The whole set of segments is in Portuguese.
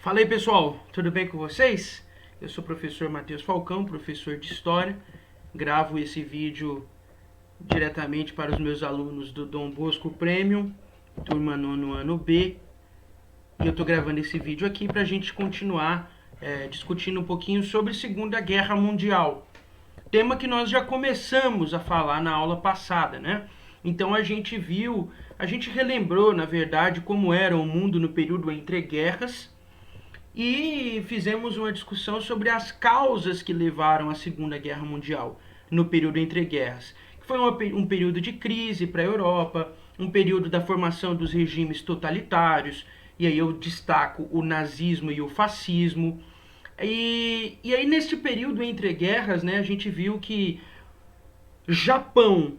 Fala aí, pessoal, tudo bem com vocês? Eu sou o professor Matheus Falcão, professor de História. Gravo esse vídeo diretamente para os meus alunos do Dom Bosco Premium, turma 9º ano B. E eu estou gravando esse vídeo aqui para a gente continuar discutindo um pouquinho sobre Segunda Guerra Mundial. Tema que nós já começamos a falar na aula passada, né? Então a gente relembrou, na verdade, como era o mundo no período entre guerras, e fizemos uma discussão sobre as causas que levaram à Segunda Guerra Mundial no período entre guerras. Foi um período de crise para a Europa, um período da formação dos regimes totalitários, e aí eu destaco o nazismo e o fascismo. E aí neste período entre guerras, né, a gente viu que Japão,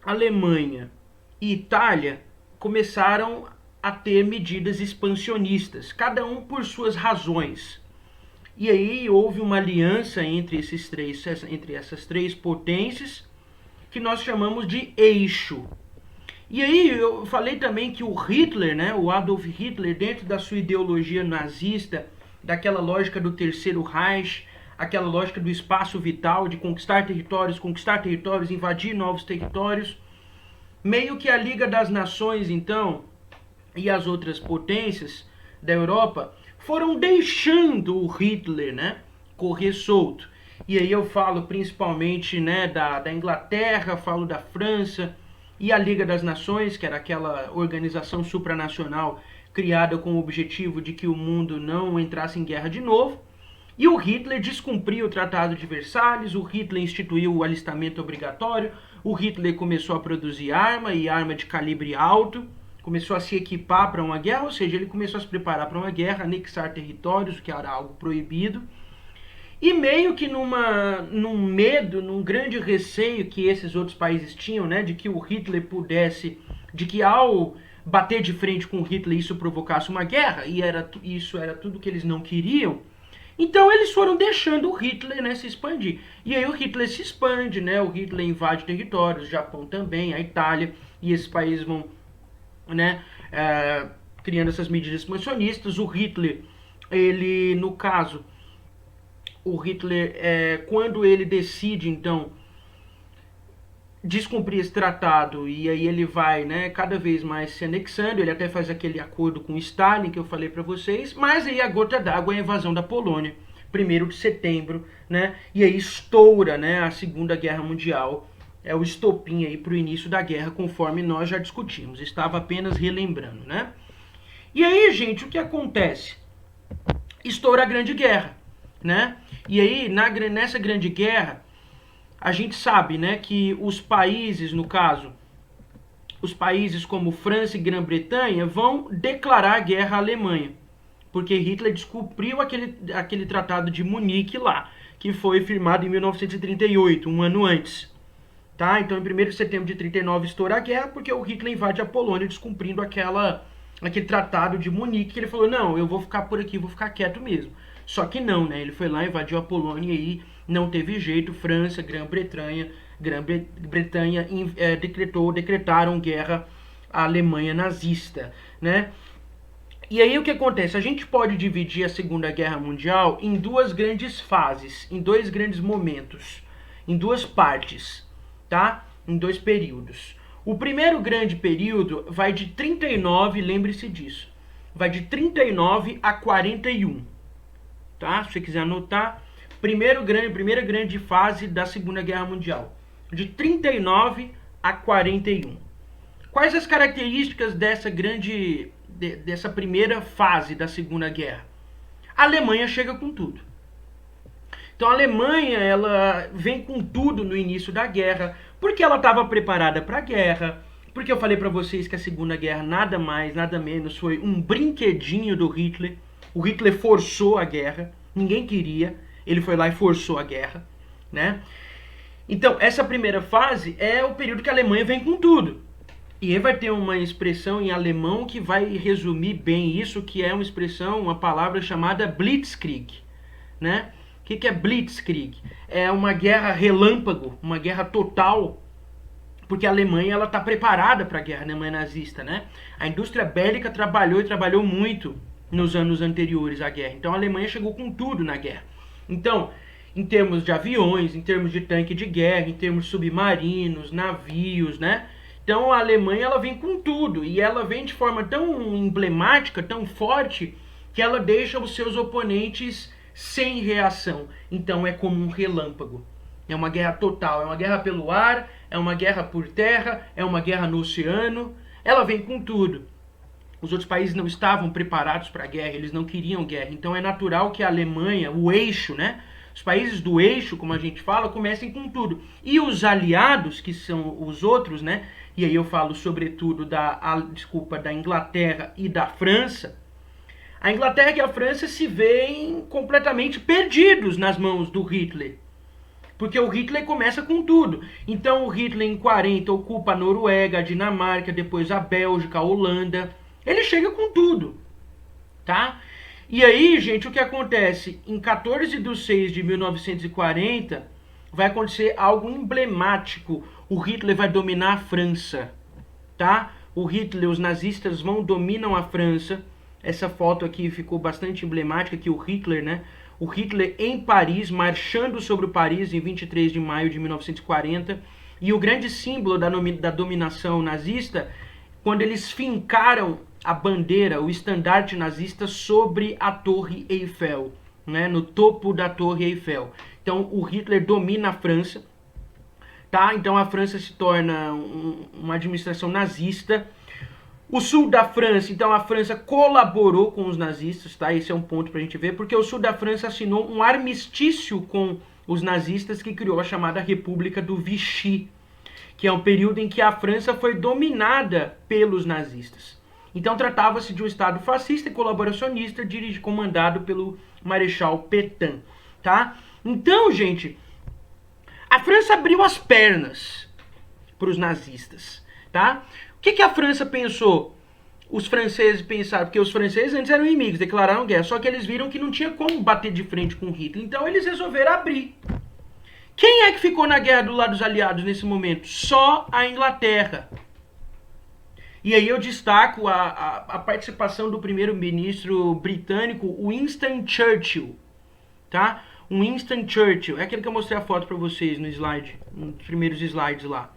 Alemanha e Itália começaram a ter medidas expansionistas, cada um por suas razões. E aí houve uma aliança entre essas três potências, que nós chamamos de eixo. E aí eu falei também que o Hitler, né, o Adolf Hitler, dentro da sua ideologia nazista, daquela lógica do Terceiro Reich, aquela lógica do espaço vital, de conquistar territórios, invadir novos territórios, meio que a Liga das Nações, então, e as outras potências da Europa foram deixando o Hitler, né, correr solto. E aí eu falo principalmente, né, da Inglaterra, falo da França e a Liga das Nações, que era aquela organização supranacional criada com o objetivo de que o mundo não entrasse em guerra de novo. E o Hitler descumpriu o Tratado de Versalhes, o Hitler instituiu o alistamento obrigatório, o Hitler começou a produzir arma e arma de calibre alto, começou a se equipar para uma guerra, ou seja, ele começou a se preparar para uma guerra, anexar territórios, o que era algo proibido. E meio que num medo, num grande receio que esses outros países tinham, né, de que o Hitler pudesse, de que ao bater de frente com o Hitler isso provocasse uma guerra, e isso era tudo que eles não queriam. Então eles foram deixando o Hitler, né, se expandir. E aí o Hitler se expande, né, o Hitler invade territórios, o Japão também, a Itália, e esses países vão, né, criando essas medidas expansionistas. O Hitler, ele, no caso, o Hitler, quando ele decide, então, descumprir esse tratado, e aí ele vai, né, cada vez mais se anexando, ele até faz aquele acordo com Stalin, que eu falei para vocês, mas aí a gota d'água é a invasão da Polônia, 1º de setembro, né, e aí estoura, né, a Segunda Guerra Mundial, é o estopim aí para o início da guerra, conforme nós já discutimos, estava apenas relembrando, né. E aí, gente, o que acontece? Estoura a Grande Guerra, né, e aí nessa Grande Guerra, a gente sabe, né, que os países, no caso, os países como França e Grã-Bretanha vão declarar guerra à Alemanha, porque Hitler descumpriu aquele tratado de Munique lá, que foi firmado em 1938, um ano antes. Tá? Então, em 1º de setembro de 39 estoura a guerra, porque o Hitler invade a Polônia descumprindo aquele tratado de Munique, que ele falou, não, eu vou ficar por aqui, vou ficar quieto mesmo. Só que não, né? Ele foi lá, invadiu a Polônia e aí não teve jeito. França, Grã-Bretanha decretaram guerra à Alemanha nazista, né? E aí o que acontece? A gente pode dividir a Segunda Guerra Mundial em duas grandes fases, em dois grandes momentos, em duas partes, tá? Em dois períodos. O primeiro grande período vai de 39, lembre-se disso, vai de 39 a 41. Tá? Se você quiser anotar, primeira grande fase da Segunda Guerra Mundial, de 39 a 41. Quais as características dessa primeira fase da Segunda Guerra? A Alemanha chega com tudo. Então a Alemanha, ela vem com tudo no início da guerra, porque ela estava preparada para a guerra, porque eu falei para vocês que a Segunda Guerra nada mais, nada menos foi um brinquedinho do Hitler. O Hitler forçou a guerra, ninguém queria, ele foi lá e forçou a guerra, né? Então, essa primeira fase é o período que a Alemanha vem com tudo. E aí vai ter uma expressão em alemão que vai resumir bem isso, que é uma palavra chamada Blitzkrieg, né? O que é Blitzkrieg? É uma guerra relâmpago, uma guerra total, porque a Alemanha está preparada para a guerra, a Alemanha nazista, né? A indústria bélica trabalhou muito nos anos anteriores à guerra. Então a Alemanha chegou com tudo na guerra. Então, em termos de aviões, em termos de tanque de guerra, em termos submarinos, navios, né? Então a Alemanha ela vem com tudo e ela vem de forma tão emblemática, tão forte, que ela deixa os seus oponentes sem reação. Então é como um relâmpago. É uma guerra total, é uma guerra pelo ar, é uma guerra por terra, é uma guerra no oceano. Ela vem com tudo. Os outros países não estavam preparados para a guerra, eles não queriam guerra. Então é natural que a Alemanha, o eixo, né? Os países do eixo, como a gente fala, comecem com tudo. E os aliados, que são os outros, né? E aí eu falo sobretudo da Inglaterra e da França. A Inglaterra e a França se veem completamente perdidos nas mãos do Hitler. Porque o Hitler começa com tudo. Então o Hitler em 40 ocupa a Noruega, a Dinamarca, depois a Bélgica, a Holanda. Ele chega com tudo, tá? E aí, gente, o que acontece? Em 14/6/1940 vai acontecer algo emblemático. O Hitler vai dominar a França, tá? O Hitler, os nazistas dominam a França. Essa foto aqui ficou bastante emblemática, que o Hitler, né? O Hitler em Paris, marchando sobre o Paris em 23 de maio de 1940. E o grande símbolo da dominação nazista, quando eles fincaram a bandeira, o estandarte nazista sobre a Torre Eiffel, né? No topo da Torre Eiffel. Então o Hitler domina a França, tá? Então a França se torna uma administração nazista. O sul da França, então a França colaborou com os nazistas, tá? Esse é um ponto pra gente ver, porque o sul da França assinou um armistício com os nazistas que criou a chamada República do Vichy, que é um período em que a França foi dominada pelos nazistas. Então tratava-se de um estado fascista e colaboracionista comandado pelo Marechal Pétain, tá? Então, gente, a França abriu as pernas para os nazistas, tá? O que a França pensou? Os franceses pensaram, porque os franceses antes eram inimigos, declararam guerra, só que eles viram que não tinha como bater de frente com Hitler, então eles resolveram abrir. Quem é que ficou na guerra do lado dos aliados nesse momento? Só a Inglaterra. E aí eu destaco a participação do primeiro-ministro britânico Winston Churchill, tá? Winston Churchill, é aquele que eu mostrei a foto para vocês no slide, nos primeiros slides lá.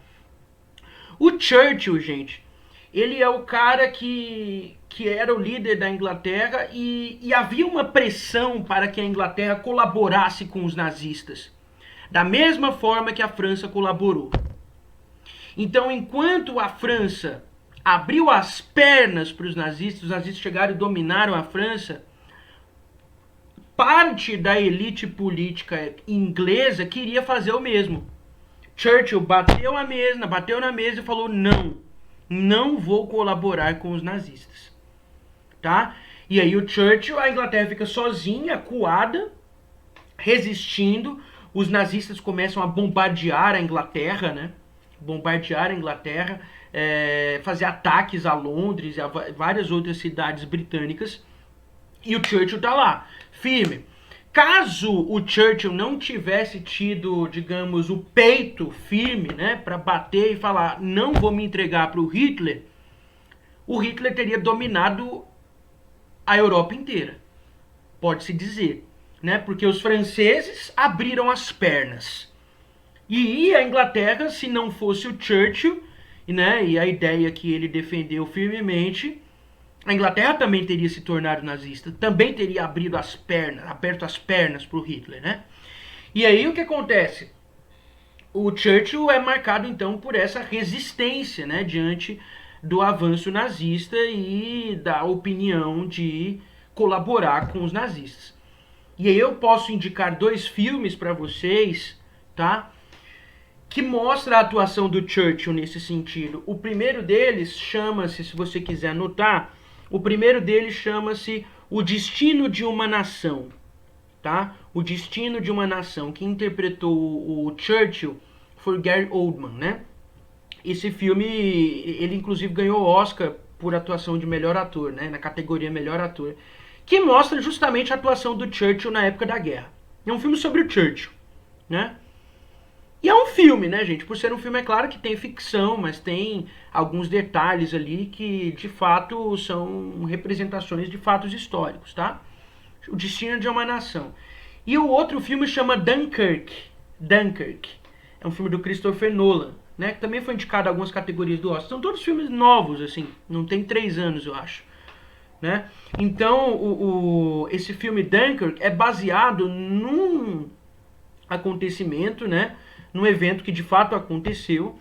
O Churchill, gente, ele é o cara que era o líder da Inglaterra e havia uma pressão para que a Inglaterra colaborasse com os nazistas, da mesma forma que a França colaborou. Então, enquanto a França abriu as pernas para os nazistas chegaram e dominaram a França, parte da elite política inglesa queria fazer o mesmo. Churchill bateu na mesa e falou: não vou colaborar com os nazistas, tá? E aí o Churchill, a Inglaterra fica sozinha, acuada, resistindo. Os nazistas começam a bombardear a Inglaterra, né? Fazer ataques a Londres e a várias outras cidades britânicas. E o Churchill tá lá, firme. Caso o Churchill não tivesse tido, digamos, o peito firme, né, para bater e falar: não vou me entregar para o Hitler teria dominado a Europa inteira, pode-se dizer, né, porque os franceses abriram as pernas. E a Inglaterra, se não fosse o Churchill, né, e a ideia que ele defendeu firmemente, a Inglaterra também teria se tornado nazista, também teria aberto as pernas para o Hitler, né? E aí o que acontece? O Churchill é marcado então por essa resistência, né, diante do avanço nazista e da opinião de colaborar com os nazistas. E aí eu posso indicar 2 filmes para vocês, tá? Que mostra a atuação do Churchill nesse sentido. O primeiro deles chama-se, se você quiser anotar, o primeiro deles chama-se O Destino de uma Nação, tá? O Destino de uma Nação. Quem interpretou o Churchill foi Gary Oldman, né? Esse filme, ele inclusive ganhou Oscar por atuação de melhor ator, né? Na categoria melhor ator. Que mostra justamente a atuação do Churchill na época da guerra. É um filme sobre o Churchill, né? E é um filme, né, gente? Por ser um filme, é claro que tem ficção, mas tem alguns detalhes ali que, de fato, são representações de fatos históricos, tá? O Destino de uma Nação. E o outro filme chama Dunkirk. Dunkirk. É um filme do Christopher Nolan, né? Que também foi indicado a algumas categorias do Oscar. São todos filmes novos, assim. Não tem 3 anos, eu acho. Né? Então, esse filme Dunkirk é baseado num acontecimento, né? Num evento que de fato aconteceu,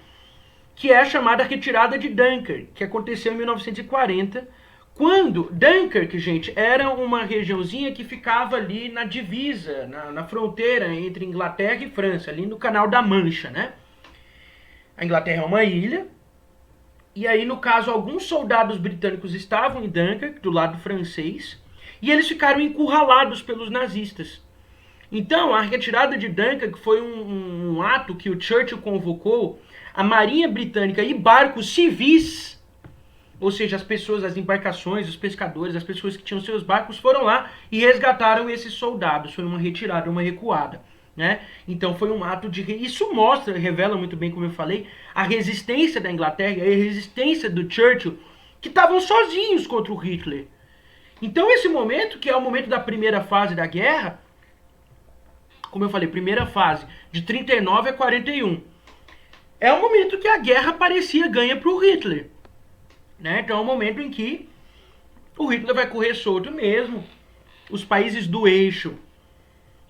que é a chamada retirada de Dunkirk, que aconteceu em 1940, quando Dunkirk, gente, era uma regiãozinha que ficava ali na divisa, na fronteira entre Inglaterra e França, ali no Canal da Mancha, né? A Inglaterra é uma ilha, e aí, no caso, alguns soldados britânicos estavam em Dunkirk, do lado francês, e eles ficaram encurralados pelos nazistas. Então, a retirada de Dunkirk foi um ato que o Churchill convocou a Marinha Britânica e barcos civis, ou seja, as pessoas, as embarcações, os pescadores, as pessoas que tinham seus barcos foram lá e resgataram esses soldados. Foi uma retirada, uma recuada. Né? Então foi um ato de... Isso mostra, revela muito bem, como eu falei, a resistência da Inglaterra, a resistência do Churchill, que estavam sozinhos contra o Hitler. Então esse momento, que é o momento da primeira fase da guerra, como eu falei, primeira fase, de 39 a 41, é o momento que a guerra parecia ganha para o Hitler. Né? Então é o momento em que o Hitler vai correr solto mesmo, os países do eixo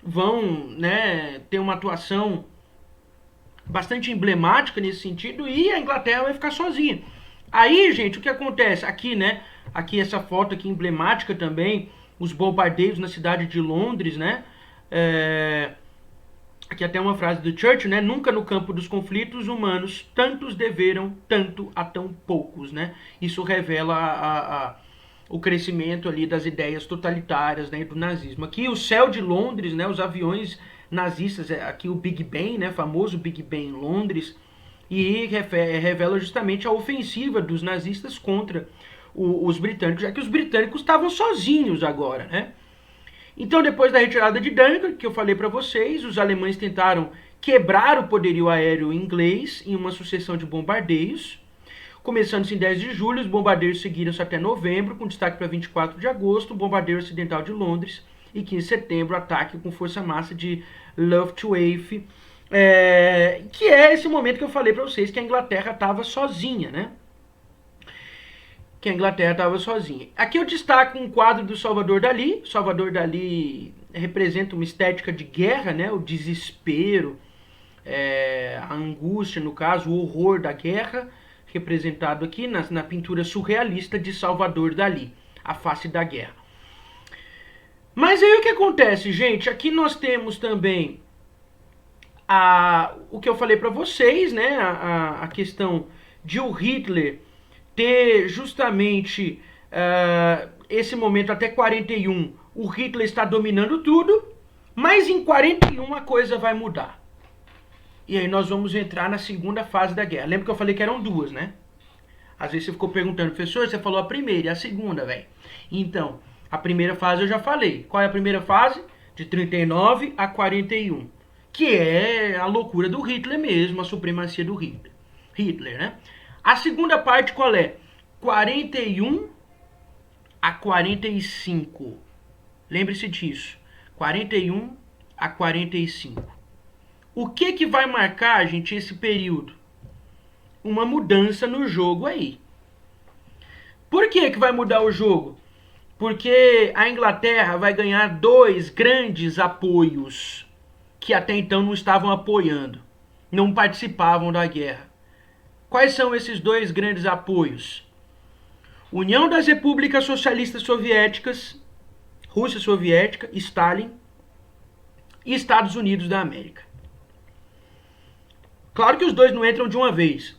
vão, né, ter uma atuação bastante emblemática nesse sentido, e a Inglaterra vai ficar sozinha. Aí, gente, o que acontece? Aqui, né? Aqui essa foto aqui emblemática também, os bombardeios na cidade de Londres, né? Aqui até uma frase do Churchill, né? Nunca no campo dos conflitos humanos tantos deveram tanto a tão poucos, né? Isso revela o crescimento ali das ideias totalitárias, né, do nazismo. Aqui o céu de Londres, né, os aviões nazistas, aqui o Big Ben, né, famoso Big Ben em Londres, e revela justamente a ofensiva dos nazistas contra os britânicos, já que os britânicos estavam sozinhos agora, né? Então, depois da retirada de Dunkirk, que eu falei para vocês, os alemães tentaram quebrar o poderio aéreo inglês em uma sucessão de bombardeios. Começando-se em 10 de julho, os bombardeios seguiram-se até novembro, com destaque para 24 de agosto, o bombardeio ocidental de Londres, e 15 de setembro, o ataque com força-massa de Luftwaffe, que é esse momento que eu falei para vocês que a Inglaterra estava sozinha, né? Que a Inglaterra estava sozinha. Aqui eu destaco um quadro do Salvador Dalí. Salvador Dalí representa uma estética de guerra, né? O desespero, a angústia, no caso, o horror da guerra, representado aqui na pintura surrealista de Salvador Dalí, A Face da Guerra. Mas aí o que acontece, gente? Aqui nós temos também o que eu falei para vocês, né? A questão de o Hitler ter justamente esse momento até 41, o Hitler está dominando tudo, mas em 41 a coisa vai mudar. E aí nós vamos entrar na segunda fase da guerra. Lembra que eu falei que eram duas, né? Às vezes você ficou perguntando, professor, você falou a primeira e a segunda, velho. Então, a primeira fase eu já falei. Qual é a primeira fase? De 39 a 41. Que é a loucura do Hitler mesmo, a supremacia do Hitler, né? A segunda parte qual é? 41 a 45. Lembre-se disso. 41 a 45. O que vai marcar, gente, esse período? Uma mudança no jogo aí. Por que vai mudar o jogo? Porque a Inglaterra vai ganhar 2 grandes apoios que até então não estavam apoiando, não participavam da guerra. Quais são esses 2 grandes apoios? União das Repúblicas Socialistas Soviéticas, Rússia Soviética, Stalin, e Estados Unidos da América. Claro que os dois não entram de uma vez.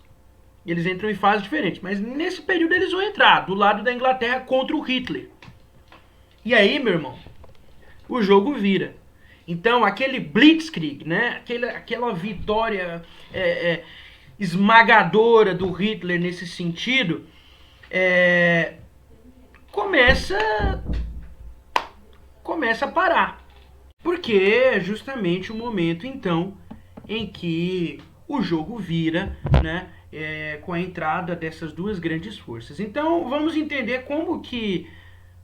Eles entram em fases diferentes. Mas nesse período eles vão entrar do lado da Inglaterra contra o Hitler. E aí, meu irmão, o jogo vira. Então, aquele Blitzkrieg, né? Aquela vitória esmagadora do Hitler nesse sentido, começa a parar. Porque é justamente o momento, então, em que o jogo vira, né, com a entrada dessas duas grandes forças. Então vamos entender como que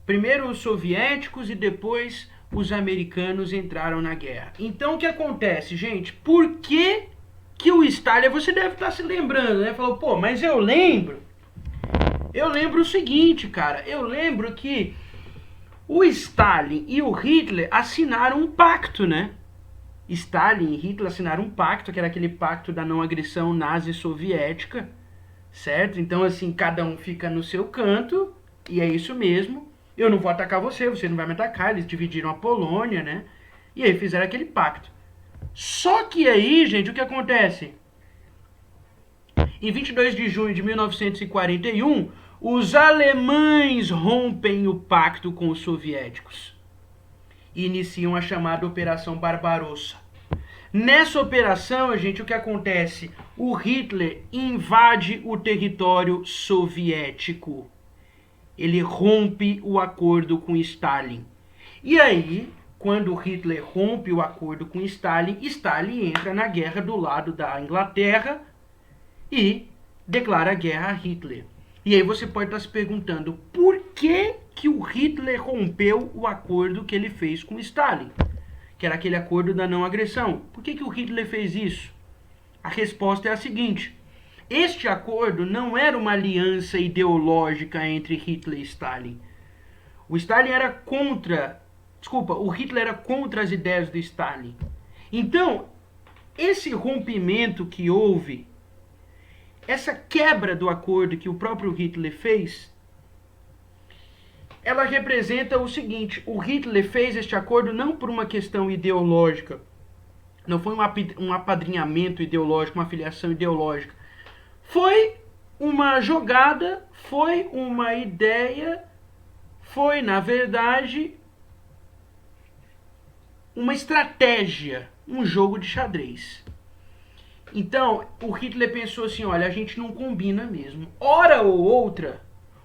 primeiro os soviéticos e depois os americanos entraram na guerra. Então o que acontece, gente? Por que o Stalin, você deve estar se lembrando, né? Falou, pô, mas eu lembro o seguinte, cara, eu lembro que o Stalin e o Hitler assinaram um pacto, né? Stalin e Hitler assinaram um pacto, que era aquele pacto da não agressão nazi-soviética, certo? Então, assim, cada um fica no seu canto, e é isso mesmo. Eu não vou atacar você, você não vai me atacar. Eles dividiram a Polônia, né? E aí fizeram aquele pacto. Só que aí, gente, o que acontece? Em 22 de junho de 1941, os alemães rompem o pacto com os soviéticos e iniciam a chamada Operação Barbarossa. Nessa operação, gente, o que acontece? O Hitler invade o território soviético. Ele rompe o acordo com Stalin. E aí, quando Hitler rompe o acordo com Stalin, Stalin entra na guerra do lado da Inglaterra e declara guerra a Hitler. E aí você pode estar se perguntando por que o Hitler rompeu o acordo que ele fez com Stalin, que era aquele acordo da não agressão. Por que o Hitler fez isso? A resposta é a seguinte: este acordo não era uma aliança ideológica entre Hitler e Stalin. O Hitler era contra as ideias do Stalin. Então, esse rompimento que houve, essa quebra do acordo que o próprio Hitler fez, ela representa o seguinte: o Hitler fez este acordo não por uma questão ideológica, não foi um apadrinhamento ideológico, uma filiação ideológica. Foi uma jogada, foi uma ideia, foi, na verdade, uma estratégia, um jogo de xadrez. Então, o Hitler pensou assim, olha, a gente não combina mesmo. Hora ou outra,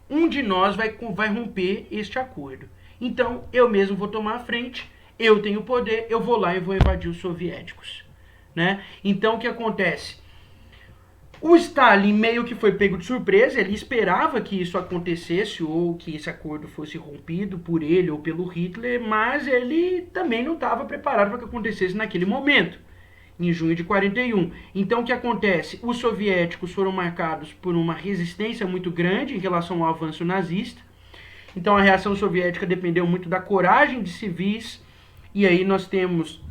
um de nós vai romper este acordo. Então, eu mesmo vou tomar a frente, eu tenho poder, eu vou lá e vou invadir os soviéticos, né? Então, o que acontece? O Stalin meio que foi pego de surpresa, ele esperava que isso acontecesse ou que esse acordo fosse rompido por ele ou pelo Hitler, mas ele também não estava preparado para que acontecesse naquele momento, em junho de 41. Então o que acontece? Os soviéticos foram marcados por uma resistência muito grande em relação ao avanço nazista. Então a reação soviética dependeu muito da coragem de civis, e aí nós temos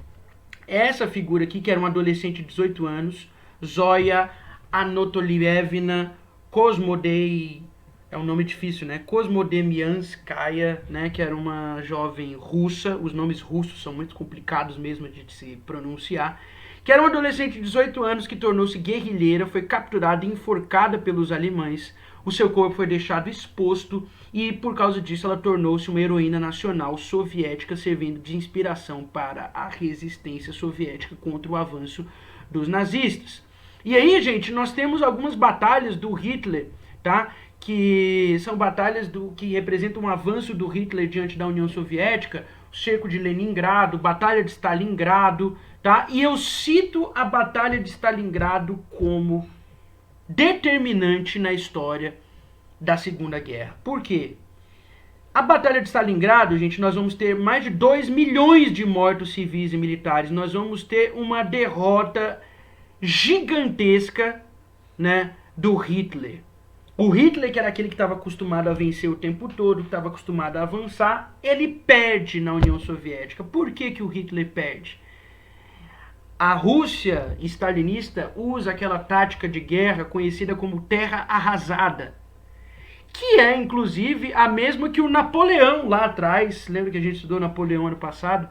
essa figura aqui, que era uma adolescente de 18 anos, Zoya Anatolievna Kosmodei, é um nome difícil, né? Kosmodemianskaya, né? Que era uma jovem russa, os nomes russos são muito complicados mesmo de se pronunciar, que era uma adolescente de 18 anos que tornou-se guerrilheira, foi capturada e enforcada pelos alemães, o seu corpo foi deixado exposto e por causa disso ela tornou-se uma heroína nacional soviética, servindo de inspiração para a resistência soviética contra o avanço dos nazistas. E aí, gente, nós temos algumas batalhas do Hitler, tá? Que são batalhas que representam um avanço do Hitler diante da União Soviética, o cerco de Leningrado, Batalha de Stalingrado, tá? E eu cito a Batalha de Stalingrado como determinante na história da Segunda Guerra. Por quê? A Batalha de Stalingrado, gente, nós vamos ter mais de 2 milhões de mortos civis e militares. Nós vamos ter uma derrota gigantesca, né, do Hitler. O Hitler, que era aquele que estava acostumado a vencer o tempo todo, que estava acostumado a avançar, ele perde na União Soviética. Por que o Hitler perde? A Rússia stalinista usa aquela tática de guerra conhecida como terra arrasada, que é, inclusive, a mesma que o Napoleão lá atrás, lembra que a gente estudou Napoleão ano passado?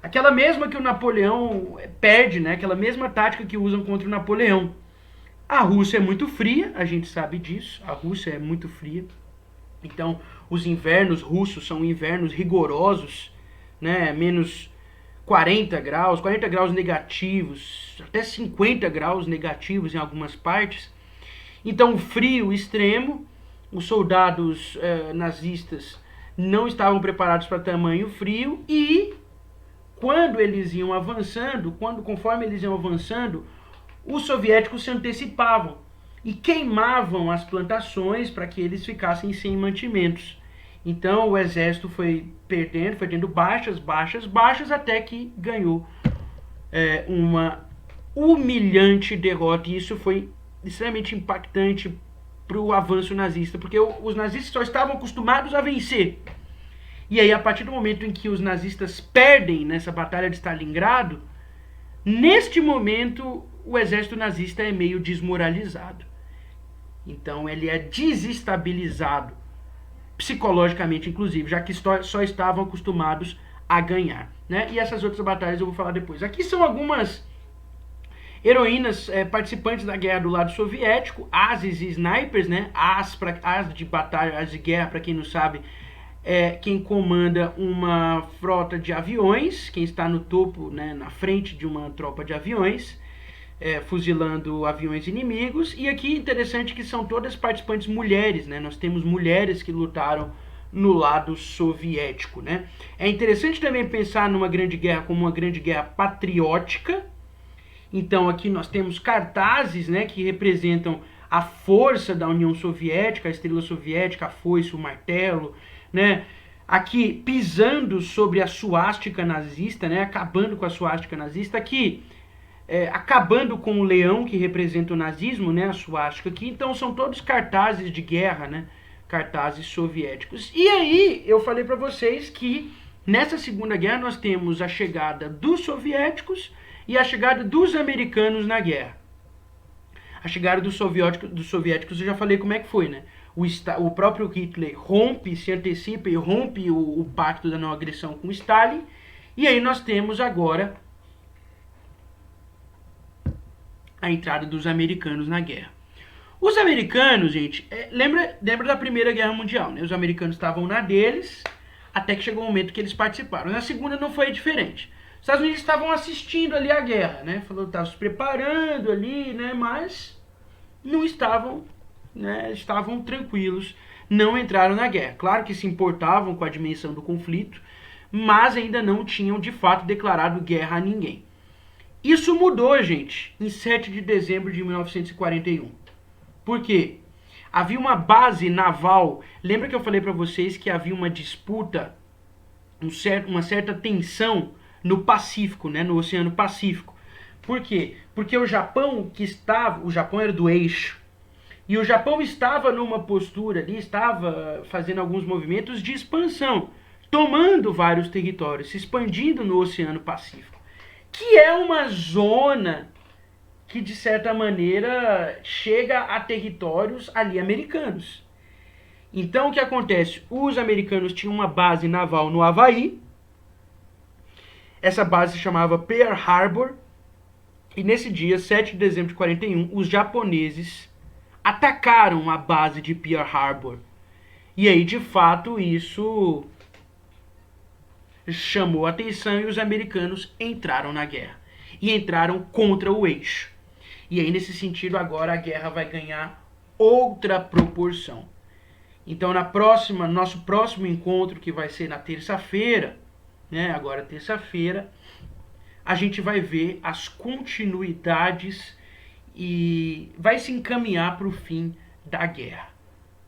Aquela mesma que o Napoleão perde, né? Aquela mesma tática que usam contra o Napoleão. A Rússia é muito fria, a gente sabe disso. A Rússia é muito fria. Então, os invernos russos são invernos rigorosos, né? Menos 40 graus negativos, até 50 graus negativos em algumas partes. Então, frio extremo. Os soldados nazistas não estavam preparados para tamanho frio e quando eles iam avançando, conforme eles iam avançando, os soviéticos se antecipavam e queimavam as plantações para que eles ficassem sem mantimentos. Então o exército foi tendo baixas, até que ganhou uma humilhante derrota. E isso foi extremamente impactante para o avanço nazista, porque os nazistas só estavam acostumados a vencer. E aí, a partir do momento em que os nazistas perdem nessa batalha de Stalingrado, neste momento o exército nazista é meio desmoralizado. Então ele é desestabilizado, psicologicamente inclusive, já que só estavam acostumados a ganhar, né? E essas outras batalhas eu vou falar depois. Aqui são algumas heroínas participantes da guerra do lado soviético, ases e snipers, né? As de batalha, as de guerra, para quem não sabe, é quem comanda uma frota de aviões, quem está no topo, né, na frente de uma tropa de aviões, fuzilando aviões inimigos. E aqui interessante que são todas participantes mulheres, né? Nós temos mulheres que lutaram no lado soviético, né? É interessante também pensar numa grande guerra como uma grande guerra patriótica. Então aqui nós temos cartazes, né, que representam a força da União Soviética, a estrela soviética, a foice, o martelo, né? Aqui pisando sobre a suástica nazista, né, acabando com a suástica nazista. Aqui acabando com o leão que representa o nazismo, né, a suástica aqui. Então são todos cartazes de guerra, né, cartazes soviéticos. E aí eu falei para vocês que nessa Segunda Guerra nós temos a chegada dos soviéticos e a chegada dos americanos na guerra. A chegada dos soviéticos eu já falei como é que foi, né? O próprio Hitler se antecipa e rompe o pacto da não agressão com Stalin. E aí nós temos agora a entrada dos americanos na guerra. Os americanos, gente, lembra da Primeira Guerra Mundial, né? Os americanos estavam na deles, até que chegou o momento que eles participaram. Na Segunda não foi diferente. Os Estados Unidos estavam assistindo ali a guerra, né? Estavam se preparando ali, né? Mas não estavam, né? Estavam tranquilos, não entraram na guerra. Claro que se importavam com a dimensão do conflito, mas ainda não tinham de fato declarado guerra a ninguém. Isso mudou, gente, em 7 de dezembro de 1941. Por quê? Havia uma base naval. Lembra que eu falei para vocês que havia uma disputa, uma certa tensão no Pacífico, né, no Oceano Pacífico. Por quê? Porque o Japão era do eixo, e o Japão estava numa postura ali, estava fazendo alguns movimentos de expansão, tomando vários territórios, se expandindo no Oceano Pacífico, que é uma zona que, de certa maneira, chega a territórios ali americanos. Então, o que acontece? Os americanos tinham uma base naval no Havaí. Essa base se chamava Pearl Harbor. E nesse dia, 7 de dezembro de 41, os japoneses atacaram a base de Pearl Harbor. E aí, de fato, isso chamou a atenção e os americanos entraram na guerra. E entraram contra o eixo. E aí, nesse sentido, agora a guerra vai ganhar outra proporção. Então, nosso próximo encontro, que vai ser na terça-feira, né, agora terça-feira, a gente vai ver as continuidades e vai se encaminhar para o fim da guerra.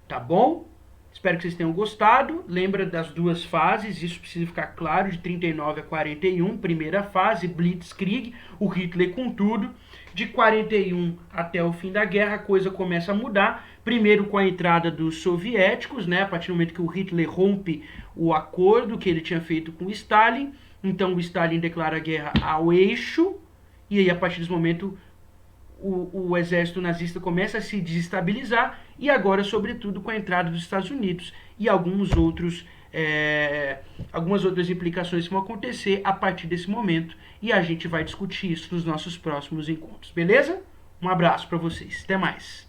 Tá bom? Espero que vocês tenham gostado. Lembra das duas fases, isso precisa ficar claro, de 39 a 41. Primeira fase, Blitzkrieg, o Hitler com tudo. De 41 até o fim da guerra, a coisa começa a mudar. Primeiro com a entrada dos soviéticos, né? A partir do momento que o Hitler rompe o acordo que ele tinha feito com Stalin. Então o Stalin declara guerra ao eixo. E aí, a partir desse momento, o exército nazista começa a se desestabilizar. E agora, sobretudo, com a entrada dos Estados Unidos e algumas outras implicações que vão acontecer a partir desse momento. E a gente vai discutir isso nos nossos próximos encontros, beleza? Um abraço para vocês. Até mais.